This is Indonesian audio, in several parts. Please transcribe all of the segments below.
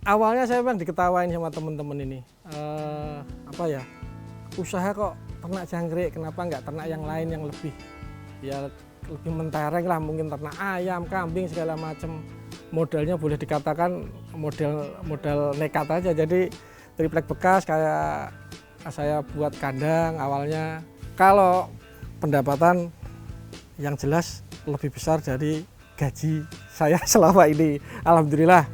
Awalnya saya memang diketawain sama teman-teman ini, apa ya, usaha kok ternak jangkrik, kenapa nggak ternak yang lain yang ya lebih mentereng lah, mungkin ternak ayam, kambing segala macam. Modalnya boleh dikatakan modal nekat aja. Jadi triplek bekas kayak saya buat kandang awalnya. Kalau pendapatan yang jelas lebih besar dari gaji saya selama ini, alhamdulillah.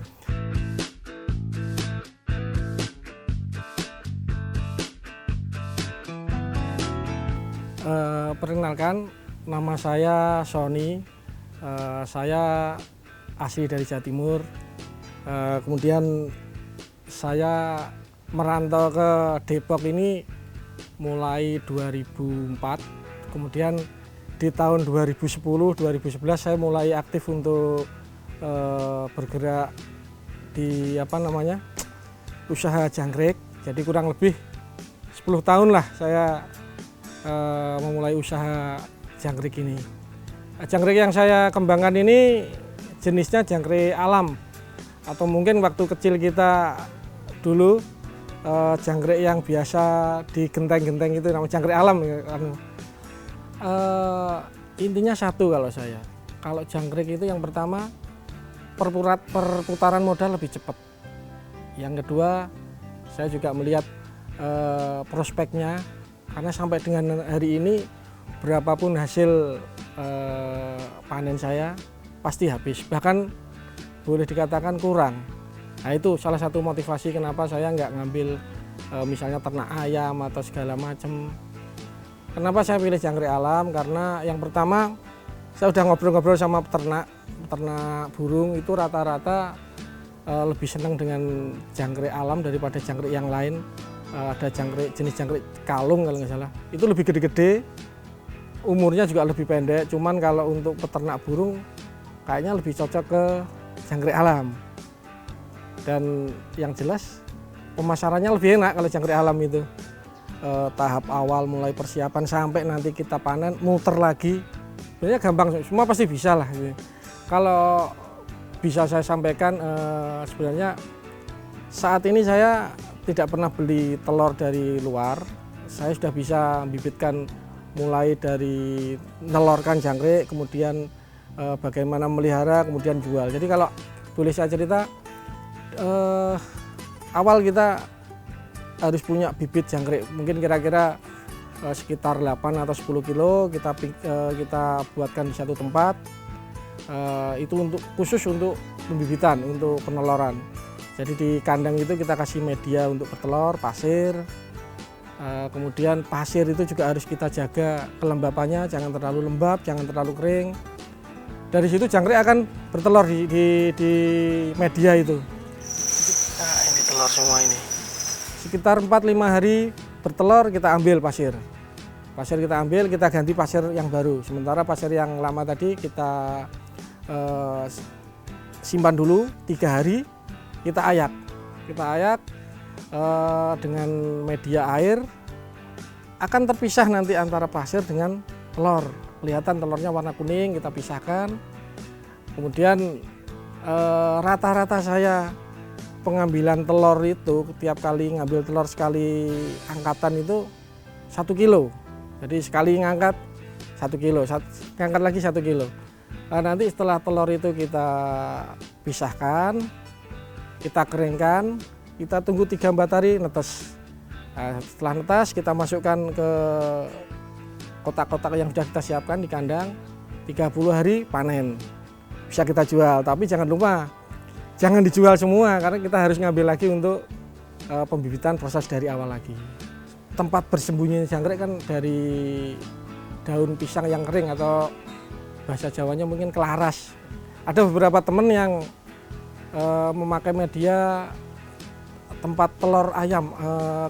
Perkenalkan, nama saya Sony. Saya asli dari Jawa Timur. Kemudian saya merantau ke Depok ini mulai 2004. Kemudian di tahun 2010-2011 saya mulai aktif untuk bergerak di usaha jangkrik. Jadi kurang lebih 10 tahun lah saya memulai usaha jangkrik ini. Jangkrik yang saya kembangkan ini jenisnya jangkrik alam, atau mungkin waktu kecil kita dulu jangkrik yang biasa di genteng-genteng itu namanya jangkrik alam. Intinya satu kalau jangkrik itu yang pertama perputaran modal lebih cepat. Yang kedua, saya juga melihat prospeknya. Karena sampai dengan hari ini berapapun hasil panen saya pasti habis, bahkan boleh dikatakan kurang. Nah, itu salah satu motivasi kenapa saya nggak ngambil misalnya ternak ayam atau segala macam. Kenapa saya pilih jangkrik alam? Karena yang pertama, saya udah ngobrol-ngobrol sama peternak burung, itu rata-rata lebih senang dengan jangkrik alam daripada jangkrik yang lain. Ada jenis jangkrik kalung kalau nggak salah, itu lebih gede-gede, umurnya juga lebih pendek. Cuman kalau untuk peternak burung kayaknya lebih cocok ke jangkrik alam. Dan yang jelas pemasarannya lebih enak kalau jangkrik alam itu. Tahap awal mulai persiapan sampai nanti kita panen, muter lagi, sebenarnya gampang, semua pasti bisa lah. Kalau bisa saya sampaikan, sebenarnya saat ini saya tidak pernah beli telur dari luar. Saya sudah bisa bibitkan mulai dari nelorkan jangkrik, kemudian bagaimana melihara, kemudian jual. Jadi kalau boleh saya cerita, awal kita harus punya bibit jangkrik, mungkin kira-kira sekitar 8 atau 10 kilo kita buatkan di satu tempat. Itu khusus untuk pembibitan, untuk peneloran. Jadi di kandang itu kita kasih media untuk bertelur, pasir. Kemudian pasir itu juga harus kita jaga kelembapannya, jangan terlalu lembab, jangan terlalu kering. Dari situ jangkrik akan bertelur di media itu. Nah, ini telur semua ini. Sekitar 4-5 hari bertelur, kita ambil pasir. Pasir kita ambil, kita ganti pasir yang baru. Sementara pasir yang lama tadi kita simpan dulu 3 hari. Kita ayak dengan media air, akan terpisah nanti antara pasir dengan telur. Kelihatan telurnya warna kuning, kita pisahkan. Kemudian rata-rata saya pengambilan telur itu, tiap kali ngambil telur sekali angkatan itu 1 kilo. Jadi sekali ngangkat 1 kilo, ngangkat lagi 1 kilo. Nanti setelah telur itu kita pisahkan, kita keringkan, kita tunggu 3-4 hari netes. Nah, setelah netes kita masukkan ke kotak-kotak yang sudah kita siapkan di kandang. 30 hari panen, bisa kita jual. Tapi jangan lupa, jangan dijual semua karena kita harus ngambil lagi untuk pembibitan, proses dari awal lagi. Tempat bersembunyi jangkrik kan dari daun pisang yang kering, atau bahasa Jawanya mungkin kelaras. Ada beberapa teman yang memakai media tempat telur ayam,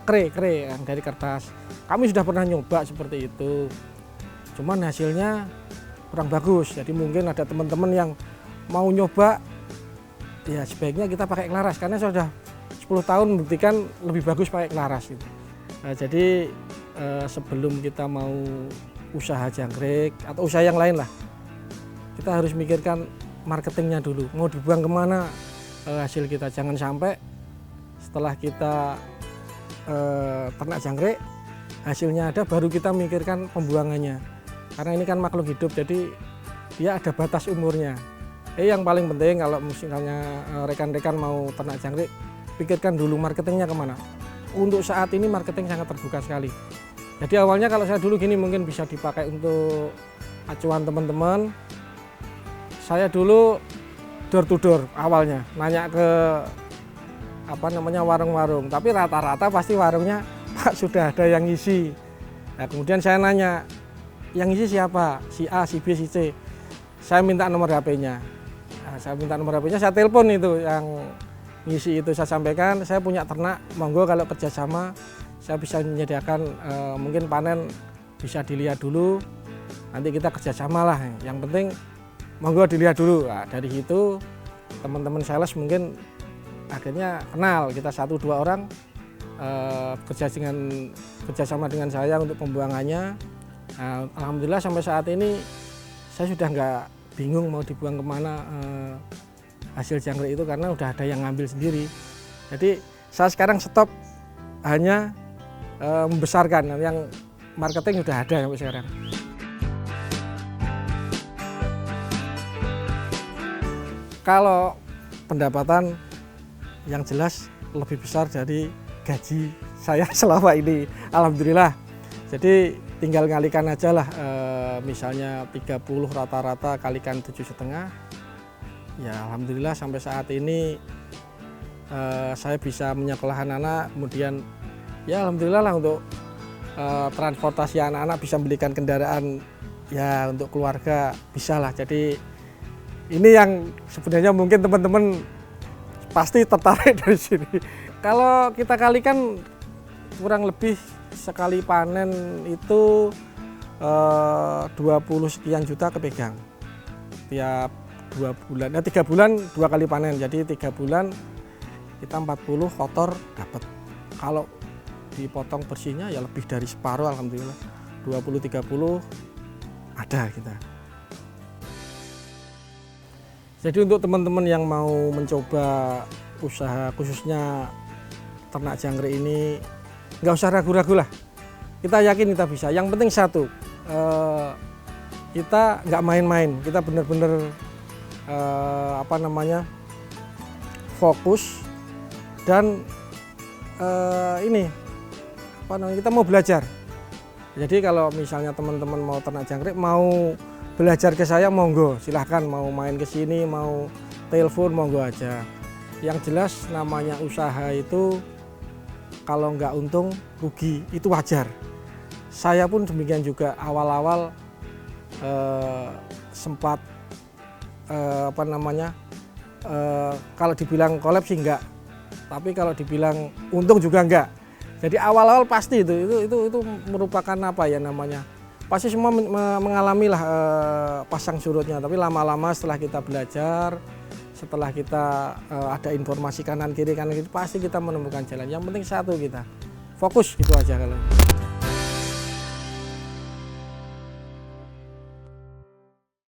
kre yang dari kertas. Kami sudah pernah nyoba seperti itu, cuman hasilnya kurang bagus. Jadi mungkin ada teman-teman yang mau nyoba, ya sebaiknya kita pakai kelaras karena sudah 10 tahun membuktikan lebih bagus pakai kelaras gitu. Nah, jadi sebelum kita mau usaha jangkrik atau usaha yang lain lah, kita harus mikirkan marketingnya dulu, mau dibuang kemana hasil kita. Jangan sampai setelah kita ternak jangkrik hasilnya ada baru kita mikirkan pembuangannya, karena ini kan makhluk hidup, jadi dia ada batas umurnya. Yang paling penting kalau misalnya rekan-rekan mau ternak jangkrik, pikirkan dulu marketingnya kemana. Untuk saat ini marketing sangat terbuka sekali. Jadi awalnya kalau saya dulu gini, mungkin bisa dipakai untuk acuan teman-teman. Saya dulu door to door awalnya, nanya ke warung-warung, tapi rata-rata pasti warungnya, Pak, sudah ada yang ngisi. Nah, kemudian saya nanya, yang ngisi siapa? Si A, si B, si C. Saya minta nomor HP-nya. Nah, saya minta nomor HP-nya, saya telepon itu yang ngisi itu, saya sampaikan saya punya ternak, monggo kalau kerjasama saya bisa menyediakan mungkin panen bisa dilihat dulu, nanti kita kerjasama lah, yang penting monggo dilihat dulu. Nah, dari situ teman-teman sales mungkin akhirnya kenal, kita 1-2 orang kerjasama dengan saya untuk pembuangannya. Nah, alhamdulillah sampai saat ini saya sudah nggak bingung mau dibuang kemana hasil jangkrik itu, karena udah ada yang ngambil sendiri. Jadi saya sekarang stop hanya membesarkan, yang marketing sudah ada sampai sekarang. Kalau pendapatan yang jelas lebih besar dari gaji saya selama ini, alhamdulillah. Jadi tinggal ngalikan aja lah, misalnya 30 rata-rata kalikan 7,5. Ya alhamdulillah sampai saat ini saya bisa menyekolahkan anak, kemudian ya alhamdulillah lah untuk transportasi anak-anak, bisa belikan kendaraan ya untuk keluarga, bisa lah. Jadi ini yang sebenarnya mungkin teman-teman pasti tertarik dari sini. Kalau kita kalikan kurang lebih sekali panen itu 20 sekian juta kepegang tiap 2 bulan, 3 bulan 2 kali panen, jadi 3 bulan kita 40 kotor dapat. Kalau dipotong bersihnya ya lebih dari separuh, alhamdulillah 20-30 ada kita. Jadi untuk teman-teman yang mau mencoba usaha khususnya ternak jangkrik ini, nggak usah ragu-ragu lah, kita yakin kita bisa. Yang penting satu, kita nggak main-main, kita benar-benar fokus dan kita mau belajar. Jadi kalau misalnya teman-teman mau ternak jangkrik, mau belajar ke saya, monggo silahkan, mau main ke sini, mau telepon, monggo aja. Yang jelas namanya usaha itu kalau nggak untung rugi itu wajar. Saya pun demikian juga, awal-awal sempat kalau dibilang kolab sih enggak, tapi kalau dibilang untung juga enggak. Jadi awal-awal pasti itu merupakan pasti semua mengalami lah pasang surutnya, tapi lama-lama setelah kita belajar, setelah kita ada informasi kanan kiri pasti kita menemukan jalan. Yang penting satu, kita fokus, itu aja kalau.